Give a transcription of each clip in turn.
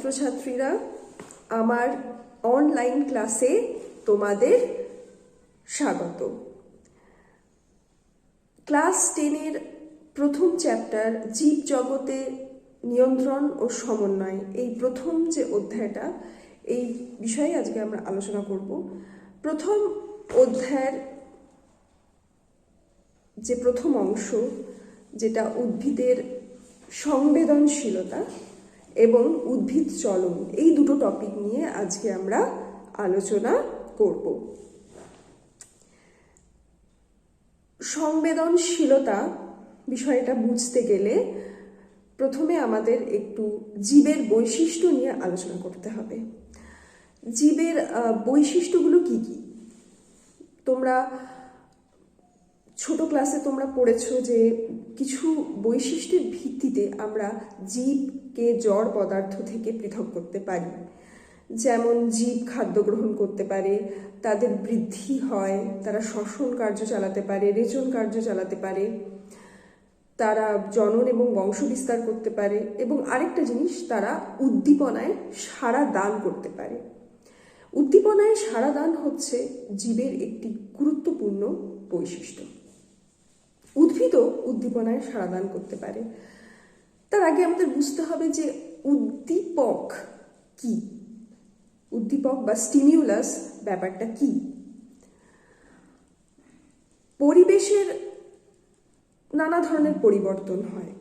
ছাত্রছাত্রীরা, আমার অনলাইন ক্লাসে তোমাদের স্বাগত। ক্লাস 10-এর প্রথম চ্যাপ্টার জীব জগতে নিয়ন্ত্রণ ও সমন্বয়, এই প্রথম যে অধ্যায়টা, এই বিষয়ে আজকে আমরা আলোচনা করব। প্রথম অধ্যায়ের যে প্রথম অংশ, যেটা উদ্ভিদের সংবেদনশীলতা এবং উদ্ভিদ চলন, এই দুটো টপিক নিয়ে আজকে আমরা আলোচনা করব। সংবেদনশীলতা বিষয়টা বুঝতে গেলে প্রথমে আমাদের একটু জীবের বৈশিষ্ট্য নিয়ে আলোচনা করতে হবে। জীবের বৈশিষ্ট্যগুলো কি কি? তোমরা ছোট ক্লাসে তোমরা পড়েছো যে কিছু বৈশিষ্ট্যের ভিত্তিতে আমরা জীবকে জড় পদার্থ থেকে পৃথক করতে পারি। যেমন জীব খাদ্য গ্রহণ করতে পারে, তাদের বৃদ্ধি হয়, তারা শ্বসন কার্য চালাতে পারে, রেচন কার্য চালাতে পারে, তারা জনন এবং বংশ বিস্তার করতে পারে, এবং আরেকটা জিনিস, তারা উদ্দীপনায় সাড়া দান করতে পারে। উদ্দীপনায় সাড়া দান হচ্ছে জীবের একটি গুরুত্বপূর্ণ বৈশিষ্ট্য। উদ্ভিদও উদ্দীপনায় সাড়া দান করতে পারে। তার আগে আমাদের বুঝতে হবে যে উদ্দীপক কি, উদ্দীপক বা স্টিমিউলাস ব্যাপারটা কি। পরিবেশের নানা ধরনের পরিবর্তন হয়,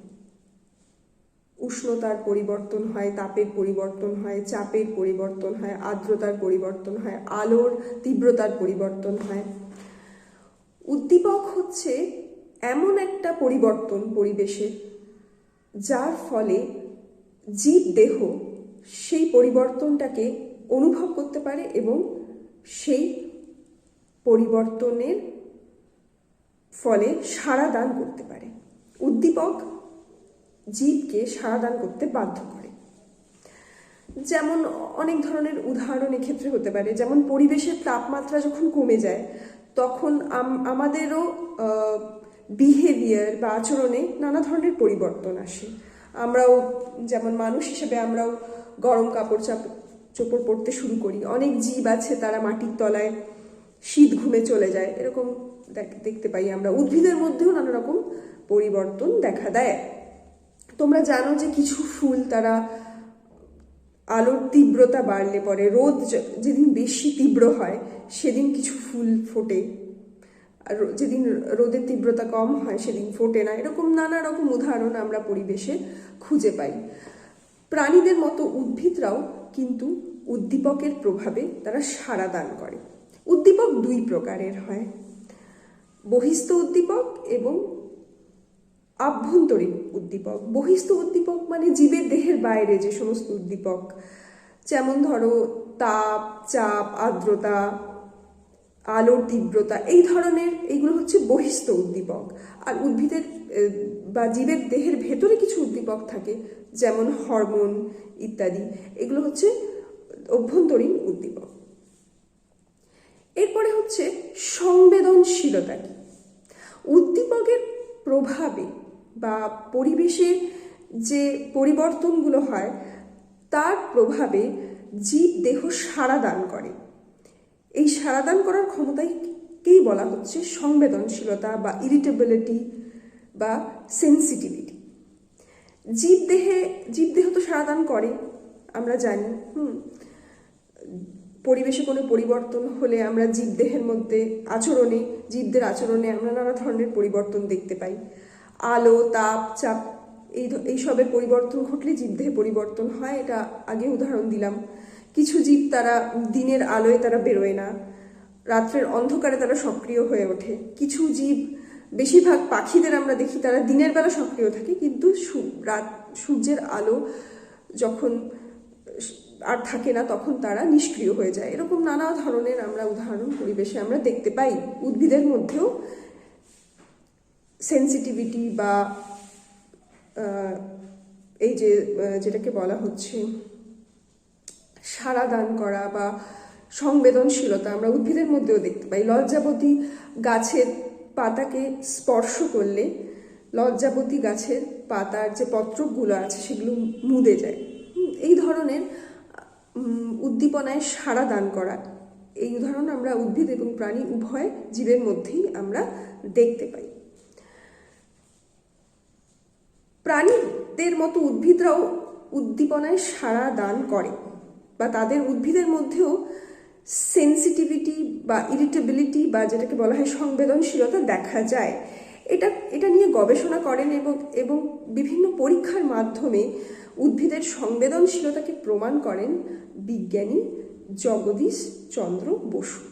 উষ্ণতার পরিবর্তন হয়, তাপের পরিবর্তন হয়, চাপের পরিবর্তন হয়, আর্দ্রতার পরিবর্তন হয়, আলোর তীব্রতার পরিবর্তন হয়। উদ্দীপক হচ্ছে এমন একটা পরিবর্তন পরিবেশের, যার ফলে জীব দেহ সেই পরিবর্তনটাকে অনুভব করতে পারে এবং সেই পরিবর্তনের ফলে সাড়া দান করতে পারে। উদ্দীপক জীবকে সাড়া দান করতে বাধ্য করে। যেমন অনেক ধরনের উদাহরণ এক্ষেত্রে হতে পারে, যেমন পরিবেশের তাপমাত্রা যখন কমে যায় তখন আমাদেরও বিহেভিয়ার বা আচরণে নানা ধরনের পরিবর্তন আসে। আমরাও যেমন মানুষ হিসেবে আমরাও গরম কাপড় চোপড় পরতে শুরু করি। অনেক জীব আছে তারা মাটির তলায় শীত ঘুমে চলে যায়, এরকম দেখতে পাই আমরা। উদ্ভিদের মধ্যেও নানা রকম পরিবর্তন দেখা দেয়। তোমরা জানো যে কিছু ফুল তারা আলোর তীব্রতা বাড়লে পরে, রোদ যেদিন বেশি তীব্র হয় সেদিন কিছু ফুল ফোটে, আর যেদিন রোদের তীব্রতা কম হয় সেদিন ফোটে না। এরকম নানা রকম উদাহরণ আমরা পরিবেশে খুঁজে পাই। প্রাণীদের মতো উদ্ভিদরাও কিন্তু উদ্দীপকের প্রভাবে তারা সাড়া দান করে। উদ্দীপক দুই প্রকারের হয়, বহিস্থ উদ্দীপক এবং আভ্যন্তরীণ উদ্দীপক। বহিস্থ উদ্দীপক মানে জীবের দেহের বাইরে যে সমস্ত উদ্দীপক, যেমন ধরো তাপ, চাপ, আর্দ্রতা, আলোর তীব্রতা, এই ধরনের, এইগুলো হচ্ছে বহিস্থ উদ্দীপক। আর উদ্ভিদের বা জীবের দেহের ভেতরে কিছু উদ্দীপক থাকে, যেমন হরমোন ইত্যাদি, এগুলো হচ্ছে অভ্যন্তরীণ উদ্দীপক। এরপরে হচ্ছে সংবেদনশীলতা কি। উদ্দীপকের প্রভাবে বা পরিবেশে যে পরিবর্তনগুলো হয় তার প্রভাবে জীব দেহ সাড়া দান করে। এই সাড়া দান করার ক্ষমতাকেই বলা হচ্ছে সংবেদনশীলতা বা ইরিটেবিলিটি বা সেন্সিটিভিটি। জীবদেহ তো সাড়া দান করে, আমরা জানি। পরিবেশে কোনো পরিবর্তন হলে আমরা জীবদেহের মধ্যে জীবদের আচরণে আমরা নানা ধরনের পরিবর্তন দেখতে পাই। আলো, তাপ, চাপ, এইসবের পরিবর্তন ঘটলে জীবদেহে পরিবর্তন হয়, এটা আগে উদাহরণ দিলাম। কিছু জীব তারা দিনের আলোয় তারা বেরোয় না, রাত্রের অন্ধকারে তারা সক্রিয় হয়ে ওঠে। কিছু জীব, বেশিরভাগ পাখিদের আমরা দেখি তারা দিনের বেলা সক্রিয় থাকে, কিন্তু সূর্যের আলো যখন আর থাকে না তখন তারা নিষ্ক্রিয় হয়ে যায়। এরকম নানা ধরনের আমরা উদাহরণ পরিবেশে আমরা দেখতে পাই। উদ্ভিদের মধ্যেও সেন্সিটিভিটি বা এই যেটাকে বলা হচ্ছে সাড়া দান করা বা সংবেদনশীলতা আমরা উদ্ভিদের মধ্যেও দেখতে পাই। লজ্জাবতী গাছের পাতাকে স্পর্শ করলে লজ্জাবতী গাছের পাতার যে পত্রকগুলো আছে সেগুলো মুদে যায়। এই ধরনের উদ্দীপনায় সাড়া দান করা, এই উদাহরণ আমরা উদ্ভিদ এবং প্রাণী উভয় জীবের মধ্যেই আমরা দেখতে পাই। প্রাণীদের মতো উদ্ভিদরাও উদ্দীপনায় সাড়া দান করে, বা তাদের উদ্ভিদের মধ্যেও সেন্সিটিভিটি বা ইরিটেবিলিটি বা যেটাকে বলা হয় সংবেদনশীলতা দেখা যায়। এটা নিয়ে গবেষণা করেন এবং বিভিন্ন পরীক্ষার মাধ্যমে উদ্ভিদের সংবেদনশীলতাকে প্রমাণ করেন বিজ্ঞানী Jagadish Chandra Bose.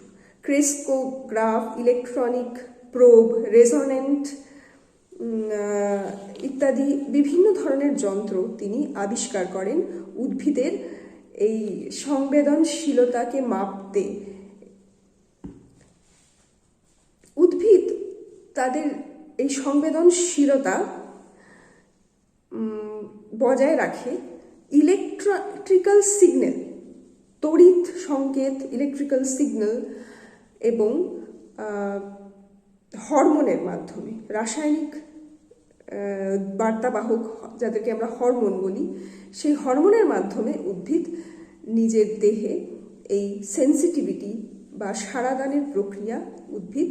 Crescograph, electronic probe, resonant ইত্যাদি বিভিন্ন ধরনের যন্ত্র তিনি আবিষ্কার করেন উদ্ভিদের এই সংবেদনশীলতাকে মাপতে। উদ্ভিদ তাদের এই সংবেদনশীলতা বজায় রাখে ইলেকট্রিক্যাল সিগন্যাল, তড়িৎ সংকেত, ইলেকট্রিক্যাল সিগন্যাল এবং হরমোনের মাধ্যমে, রাসায়নিক বার্তাবাহক যাদেরকে আমরা হরমোন বলি, সেই হরমোনের মাধ্যমে উদ্ভিদ নিজের দেহে এই সেন্সিটিভিটি বা সাড়াদানের প্রক্রিয়া উদ্ভিদ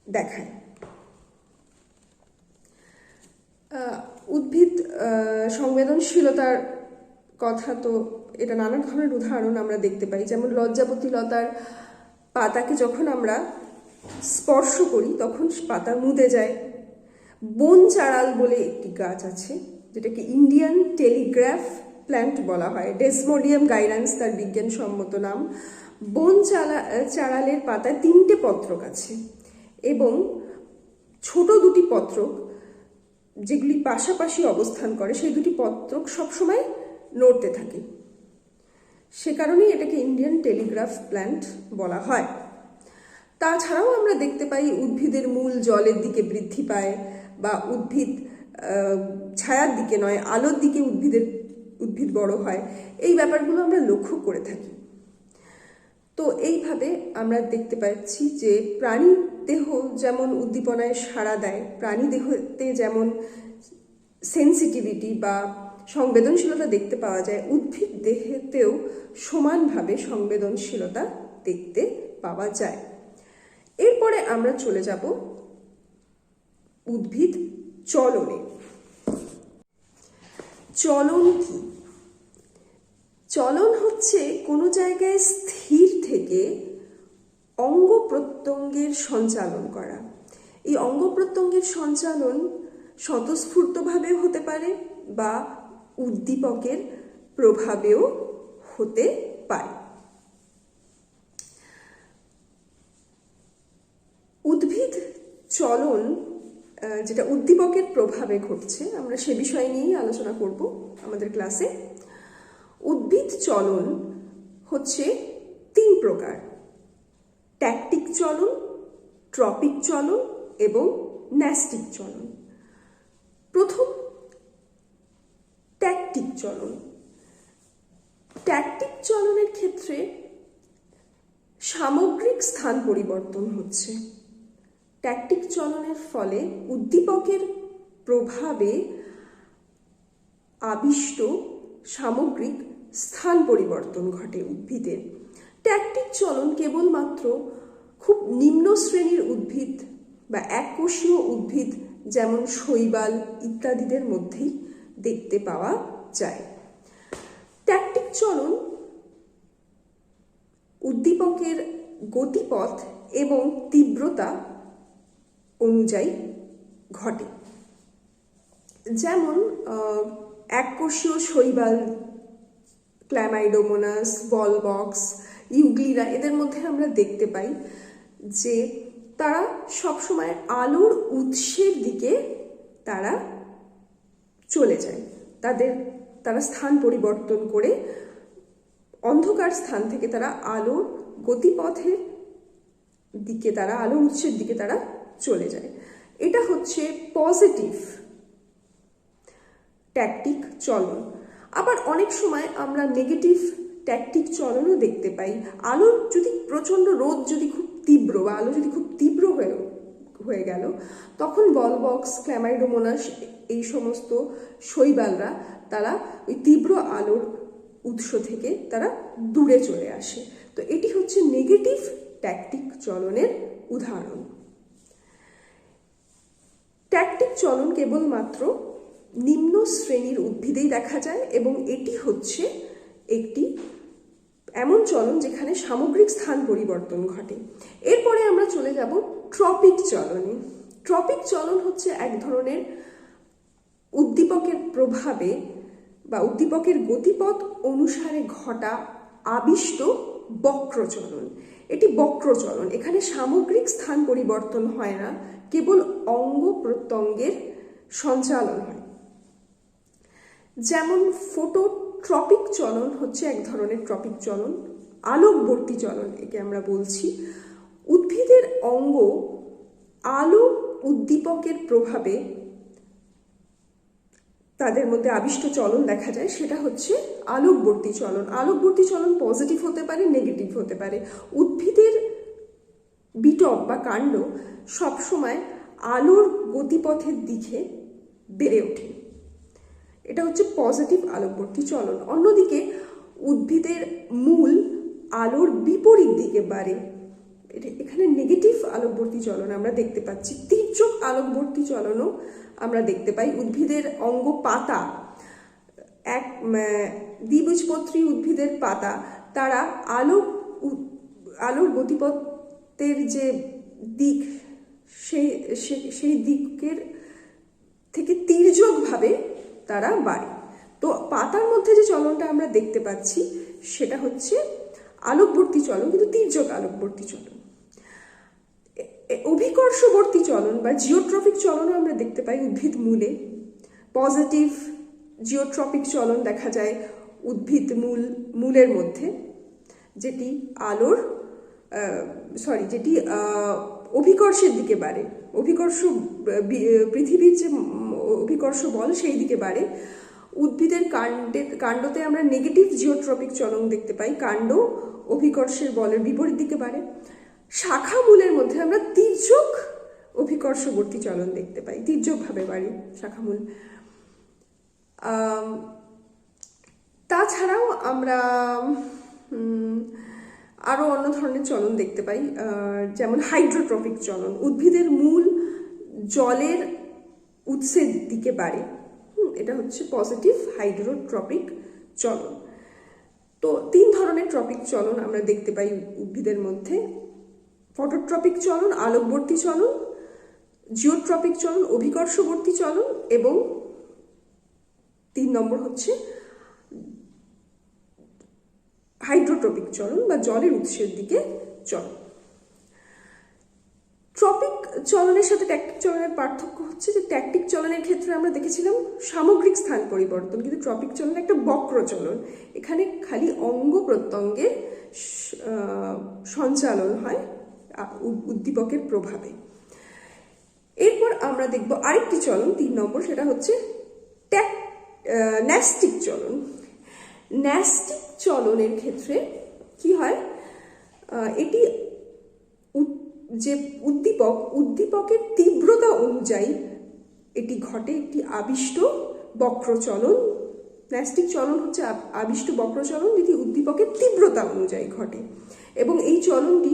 দেখায়। উদ্ভিদ সংবেদনশীলতার কথা তো এটা নানা ধরনের উদাহরণ আমরা দেখতে পাই, যেমন লজ্জাবতী লতার পাতাকে যখন আমরা স্পর্শ করি তখন পাতা মুদে যায়। বন চাড়াল বলে একটি গাছ আছে যেটাকে ইন্ডিয়ান টেলিগ্রাফ প্ল্যান্ট বলা হয়, ডেসমোডিয়াম গাইরান্স তার বিজ্ঞানসম্মত নাম। বন চাড়ালের পাতায় 3টে পত্রক আছে এবং ছোট 2টি পত্রক যেগুলি পাশাপাশি অবস্থান করে, সেই 2টি পত্রক সবসময় নড়তে থাকে। সে কারণেই এটাকে ইন্ডিয়ান টেলিগ্রাফ প্ল্যান্ট বলা হয়। তাছাড়াও আমরা দেখতে পাই উদ্ভিদের মূল জলের দিকে বৃদ্ধি পায়, বা উদ্ভিদ ছায়ার দিকে নয় আলোর দিকে উদ্ভিদ বড় হয়। এই ব্যাপারগুলো আমরা লক্ষ্য করে থাকি। তো এইভাবে আমরা দেখতে পাচ্ছি যে প্রাণী দেহ যেমন উদ্দীপনায় সাড়া দেয়, প্রাণী দেহতে যেমন সেন্সিটিভিটি বা সংবেদনশীলতা দেখতে পাওয়া যায়, উদ্ভিদ দেহেতেও সমানভাবে সংবেদনশীলতা দেখতে পাওয়া যায়। এরপরে আমরা চলে যাব উদ্ভিদ চলনে। চলন কি? চলন হচ্ছে কোনো জায়গায় স্থির থেকে অঙ্গ প্রত্যঙ্গের সঞ্চালন করা। এই অঙ্গ প্রত্যঙ্গের সঞ্চালন স্বতঃস্ফূর্তভাবেও হতে পারে বা উদ্দীপকের প্রভাবেও হতে পারে। উদ্ভিদ চলন যেটা উদ্দীপকের প্রভাবে ঘটছে, আমরা সে বিষয় নিয়েই আলোচনা করব আমাদের ক্লাসে। উদ্ভিদ চলন হচ্ছে 3 প্রকার: ট্যাকটিক চলন, ট্রপিক চলন এবং ন্যাস্টিক চলন। প্রথম ট্যাকটিক চলন। ট্যাকটিক চলনের ক্ষেত্রে সামগ্রিক স্থান পরিবর্তন হচ্ছে। ট্যাকটিক চলনের ফলে উদ্দীপকের প্রভাবে আবিষ্ট সামগ্রিক স্থান পরিবর্তন ঘটে উদ্ভিদের। ট্যাকটিক চলন কেবলমাত্র খুব নিম্ন শ্রেণীর উদ্ভিদ বা এককোষীয় উদ্ভিদ যেমন শৈবাল ইত্যাদিদের মধ্যেই দেখতে পাওয়া যায়। ট্যাকটিক চলন উদ্দীপকের গতিপথ এবং তীব্রতা অনুযায়ী ঘটে। যেমন এককোষীয় শৈবাল, ক্ল্যামাইডোমোনাস, বলবক্স, ইউগ্লিনা, এদের মধ্যে আমরা দেখতে পাই যে তারা সবসময় আলোর উৎসের দিকে তারা চলে যায়। তারা স্থান পরিবর্তন করে অন্ধকার স্থান থেকে তারা আলোর গতিপথের দিকে, তারা আলোর উৎসের দিকে তারা চলে যায়। এটা হচ্ছে পজিটিভ ট্যাকটিক চলন। আবার অনেক সময় আমরা নেগেটিভ ট্যাকটিক চলনও দেখতে পাই। আলোর যদি প্রচণ্ড রোদ যদি খুব তীব্র বা আলো যদি খুব তীব্র হয়ে গেল, তখন বলবক্স, ক্ল্যামাইডোমোনাস এই সমস্ত শৈবালরা তারা ওই তীব্র আলোর উৎস থেকে তারা দূরে চলে আসে। তো এটি হচ্ছে নেগেটিভ ট্যাকটিক চলনের উদাহরণ। ট্যাকটিক চলন কেবলমাত্র নিম্ন শ্রেণীর উদ্ভিদেই দেখা যায় এবং এটি হচ্ছে একটি এমন চলন যেখানে সামগ্রিক স্থান পরিবর্তন ঘটে। এরপরে আমরা চলে যাব ট্রপিক চলনে। ট্রপিক চলন হচ্ছে এক ধরনের উদ্দীপকের প্রভাবে বা উদ্দীপকের গতিপথ অনুসারে ঘটা আবিষ্ট বক্রচলন। এটি বক্রচলন, এখানে সামগ্রিক স্থান পরিবর্তন হয় না, কেবল অঙ্গ প্রত্যঙ্গের সঞ্চালন হয়। যেমন ফটোট্রপিক চলন হচ্ছে এক ধরনের ট্রপিক চলন, আলোকবর্তী চলন একে আমরা বলছি। উদ্ভিদের অঙ্গ আলো উদ্দীপকের প্রভাবে তাদের মধ্যে আবিষ্ট চলন দেখা যায়, সেটা হচ্ছে আলোকবর্তী চলন। আলোকবর্তী চলন পজিটিভ হতে পারে, নেগেটিভ হতে পারে। উদ্ভিদের বিটপ বা কাণ্ড সবসময় আলোর গতিপথের দিকে বেড়ে ওঠে, এটা হচ্ছে পজিটিভ আলোকবর্তী চলন। অন্যদিকে উদ্ভিদের মূল আলোর বিপরীত দিকে বাড়ে, এখানে নেগেটিভ আলোকবর্তী চলন আমরা দেখতে পাচ্ছি। তির্যক আলোকবর্তী চলনও আমরা দেখতে পাই। উদ্ভিদের অঙ্গ পাতা, এক দ্বিবীজপত্রী উদ্ভিদের পাতা, তারা আলোর গতিপথের যে দিক সেই দিকের থেকে তির্যকভাবে তারা বাড়ে। তো পাতার মধ্যে যে চলনটা আমরা দেখতে পাচ্ছি সেটা হচ্ছে আলোকবর্তী চলন, কিন্তু তির্যক আলোকবর্তী চলন। অভিকর্ষবর্তী চলন বা জিওট্রপিক চলনও আমরা দেখতে পাই উদ্ভিদ মূলে। পজিটিভ জিওট্রপিক চলন দেখা যায় উদ্ভিদ মূলের মধ্যে, যেটি যেটি অভিকর্ষের দিকে বাড়ে। পৃথিবীর যে অভিকর্ষ বল সেই দিকে বাড়ে। উদ্ভিদের কাণ্ডতে আমরা নেগেটিভ জিওট্রপিক চলন দেখতে পাই, কাণ্ড অভিকর্ষের বলের বিপরীত দিকে বাড়ে। শাখা মূলের মধ্যে আমরা তির্যক অভিকর্ষবর্তী চলন দেখতে পাই, তির্যকভাবে বাড়ে শাখামূল। তাছাড়াও আমরা আরও অন্য ধরনের চলন দেখতে পাই, যেমন হাইড্রোট্রপিক চলন। উদ্ভিদের মূল জলের উৎসের দিকে বাড়ে, এটা হচ্ছে পজিটিভ হাইড্রোট্রপিক চলন। তো 3 ধরনের ট্রপিক চলন আমরা দেখতে পাই উদ্ভিদের মধ্যে: ফটোট্রপিক চলন, আলোকবর্তী চলন; জিওট্রপিক চলন, অভিকর্ষবর্তী চলন; এবং 3 নম্বর হচ্ছে হাইড্রোট্রপিক চলন বা জলের উৎসের দিকে চলন। ট্রপিক চলনের সাথে ট্যাকটিক চলনের পার্থক্য হচ্ছে যে ট্যাকটিক চলনের ক্ষেত্রে আমরা দেখেছিলাম সামগ্রিক স্থান পরিবর্তন, কিন্তু ট্রপিক চলন একটা বক্র চলন, এখানে খালি অঙ্গ প্রত্যঙ্গের সঞ্চালন হয় উদ্দীপকের প্রভাবে। এরপর আমরা দেখব আরেকটি চলন, 3 নম্বর, সেটা হচ্ছে ন্যাস্টিক চলন। ন্যাস্টিক চলনের ক্ষেত্রে কি হয়, এটি যে উদ্দীপকের তীব্রতা অনুযায়ী এটি ঘটে একটি আবিষ্ট বক্রচলন। ন্যাস্টিক চলন হচ্ছে আবিষ্ট বক্রচলন যেটি উদ্দীপকের তীব্রতা অনুযায়ী ঘটে, এবং এই চলনটি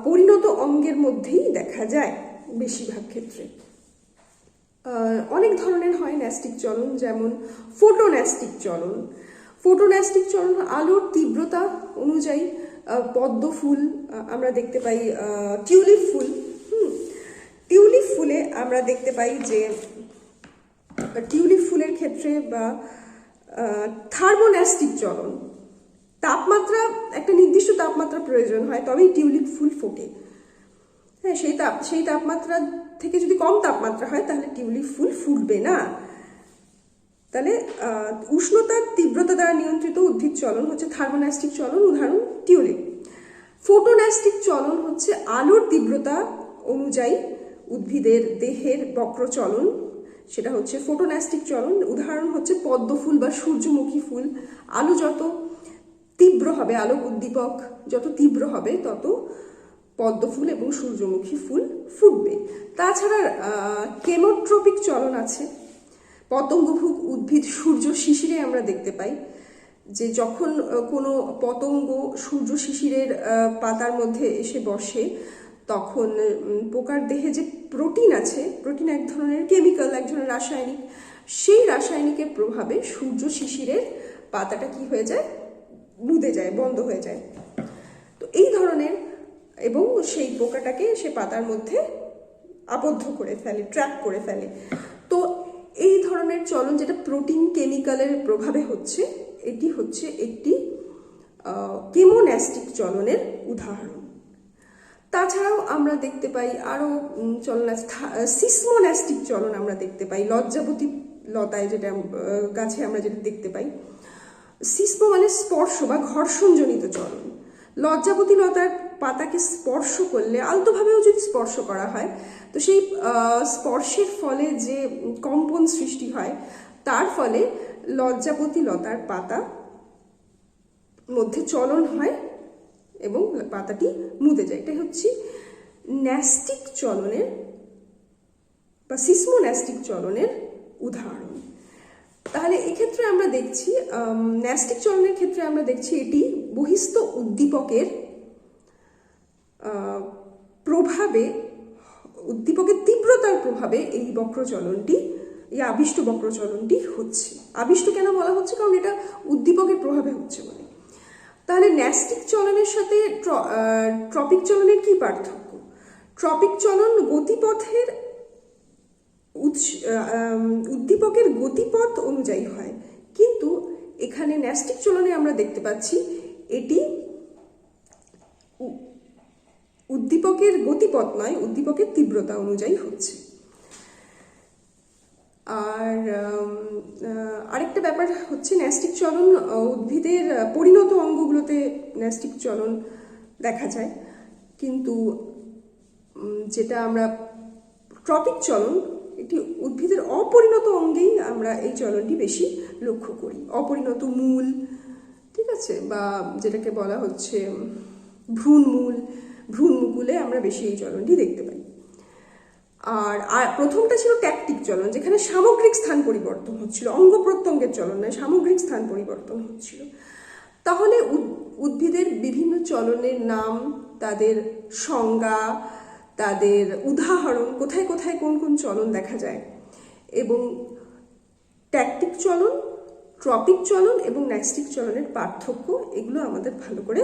পরিণত অঙ্গের মধ্যেই দেখা যায় বেশিরভাগ ক্ষেত্রে। অনেক ধরনের হয় ন্যাস্টিক চলন, যেমন ফোটোন্যাস্টিক চলন। ফোটোন্যাস্টিক চলন আলোর তীব্রতা অনুযায়ী পদ্ম ফুল আমরা দেখতে পাই, টিউলিপ ফুল। টিউলিপ ফুলে আমরা দেখতে পাই যে টিউলিপ ফুলের ক্ষেত্রে বা থার্মোন্যাস্টিক চলন, তাপমাত্রা একটা নির্দিষ্ট তাপমাত্রা প্রয়োজন হয় তবেই টিউলিপ ফুল ফোটে। হ্যাঁ, সেই তাপমাত্রা থেকে যদি কম তাপমাত্রা হয় তাহলে টিউলিপ ফুল ফুটবে না। তাহলে উষ্ণতার তীব্রতা দ্বারা নিয়ন্ত্রিত উদ্ভিদ চলন হচ্ছে থার্মোন্যাস্টিক চলন, উদাহরণ টিউলিপ। ফোটোন্যাস্টিক চলন হচ্ছে আলোর তীব্রতা অনুযায়ী উদ্ভিদের দেহের বক্র চলন, সেটা হচ্ছে ফোটোন্যাস্টিক চলন, উদাহরণ হচ্ছে পদ্ম ফুল বা সূর্যমুখী ফুল। আলো যত তীব্র হবে, আলোক উদ্দীপক যত তীব্র হবে তত পদ্ম ফুল এবং সূর্যমুখী ফুল ফুটবে। তাছাড়া কেমোট্রপিক চলন আছে। পতঙ্গভুক উদ্ভিদ সূর্য শিশিরে আমরা দেখতে পাই যে যখন কোনো পতঙ্গ সূর্য শিশিরের পাতার মধ্যে এসে বসে, তখন পোকার দেহে যে প্রোটিন আছে, প্রোটিন এক ধরনের কেমিক্যাল, এক ধরনের রাসায়নিক, সেই রাসায়নিকের প্রভাবে সূর্য শিশিরের পাতাটা কি হয়ে যায়, মুদে যায়, বন্ধ হয়ে যায়। তো এই ধরনের, এবং সেই পোকাটাকে সে পাতার মধ্যে আবদ্ধ করে ফেলে, ট্র্যাপ করে ফেলে। তো এই ধরনের চলন যেটা প্রোটিন কেমিক্যালের প্রভাবে হচ্ছে, এটি হচ্ছে একটি কেমোন্যাস্টিক চলনের উদাহরণ। তাছাড়াও আমরা দেখতে পাই আরও চলন আছে, সিসমোন্যাস্টিক চলন আমরা দেখতে পাই লজ্জাবতী লতায়, যেটা গাছে আমরা যেটা দেখতে পাই। সিসমো মানে স্পর্শ বা ঘর্ষণজনিত চলন। লজ্জাবতী লতার পাতাকে স্পর্শ করলে, আলতোভাবেও যদি স্পর্শ করা হয়, তো সেই স্পর্শের ফলে যে কম্পন সৃষ্টি হয়, তার ফলে লজ্জাবতী লতার পাতা মধ্যে চলন হয় এবং পাতাটি মুদে যায়। এটাই হচ্ছে ন্যাস্টিক চলনের বা সিসমোন্যাস্টিক চলনের উদাহরণ। তাহলে এক্ষেত্রে আমরা দেখছি, ন্যাস্টিক চলনের ক্ষেত্রে আমরা দেখছি এটি বহিস্থ উদ্দীপকের প্রভাবে, উদ্দীপকের তীব্রতার প্রভাবে এই বক্রচলনটি, এই আবিষ্ট বক্রচলনটি হচ্ছে। আবিষ্ট কেন বলা হচ্ছে? কারণ এটা উদ্দীপকের প্রভাবে হচ্ছে বলে। তাহলে ন্যাস্টিক চলনের সাথে ট্রপিক চলনের কি পার্থক্য? ট্রপিক চলন গতিপথের উদ্দীপকের গতিপথ অনুযায়ী হয়, কিন্তু এখানে ন্যাস্টিক চলনে আমরা দেখতে পাচ্ছি এটি উদ্দীপকের গতিপথ নয়, উদ্দীপকের তীব্রতা অনুযায়ী হচ্ছে। আর আরেকটা ব্যাপার হচ্ছে, ন্যাস্টিক চলন উদ্ভিদের পরিণত অঙ্গগুলোতে ন্যাস্টিক চলন দেখা যায়, কিন্তু যেটা আমরা ট্রপিক চলন, এটি উদ্ভিদের অপরিণত অঙ্গেই আমরা এই চলনটি বেশি লক্ষ্য করি। অপরিণত মূল, ঠিক আছে, বা যেটাকে বলা হচ্ছে ভ্রূণমুকুলে আমরা বেশি এই চলনটি দেখতে পাই। আর প্রথমটা ছিল ট্যাকটিক চলন, যেখানে সামগ্রিক স্থান পরিবর্তন হচ্ছিল, অঙ্গ প্রত্যঙ্গের চলন নয়, সামগ্রিক স্থান পরিবর্তন হচ্ছিল। তাহলে উদ্ভিদের বিভিন্ন চলনের নাম, তাদের সংজ্ঞা, তাদের উদাহরণ, কোথায় কোথায় কোন কোন চলন দেখা যায়, এবং ট্যাকটিক চলন, ট্রপিক চলন এবং ন্যাস্টিক চলনের পার্থক্য, এগুলো আমাদের ভালো করে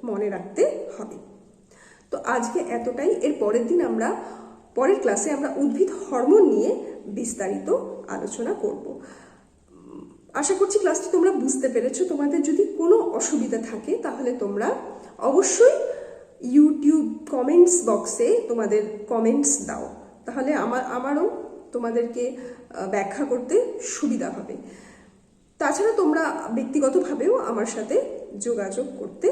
মনে রাখতে হবে। তো আজকে এতটাই। এর পরের ক্লাসে আমরা উদ্ভিদ হরমোন নিয়ে বিস্তারিত আলোচনা করব। আশা করছি ক্লাসটি তোমরা বুঝতে পেরেছো। তোমাদের যদি কোনো অসুবিধা থাকে তাহলে তোমরা অবশ্যই ইউটিউব কমেন্টস বক্সে তোমাদের কমেন্টস দাও, তাহলে আমারও তোমাদেরকে ব্যাখ্যা করতে সুবিধা হবে। তাছাড়া তোমরা ব্যক্তিগতভাবেও আমার সাথে যোগাযোগ করতে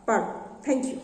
পারো। Thank you.